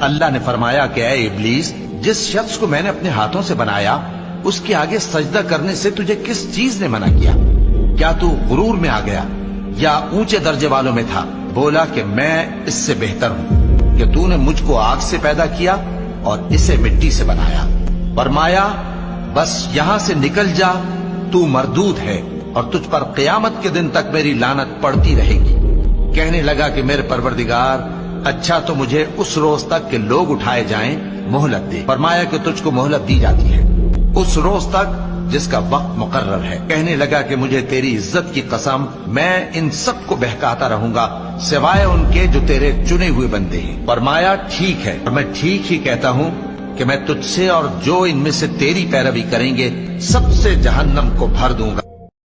अल्लाह ने फरमाया कि ऐ इब्लीस, जिस शख्स को मैंने अपने हाथों से बनाया उसके आगे सजदा करने से तुझे किस चीज ने मना किया? क्या तू गुरूर में आ गया या ऊंचे दर्जे वालों में था? बोला कि मैं इससे बेहतर हूं कि तूने मुझको आग से पैदा किया और इसे मिट्टी से बनाया। फरमाया बस यहां से निकल जा, तू मरदूद है और तुझ पर क़यामत के दिन तक मेरी लानत पड़ती रहेगी। कहने लगा कि मेरे परवरदिगार, अच्छा तो मुझे उस रोज तक के लोग उठाए जाएं, मोहलत दे। फरमाया कि तुझको मोहलत दी जाती है उस रोज तक जिसका वक्त मुकर्रर है। कहने लगा कि मुझे तेरी इज्जत की कसम, मैं इन सब को बहकाता रहूंगा सिवाय उनके जो तेरे चुने हुए बंदे हैं। फरमाया ठीक है, और मैं ठीक ही कहता हूं कि मैं तुझसे और जो इनमें से तेरी पैरवी करेंगे सबसे जहन्नम को भर दूंगा।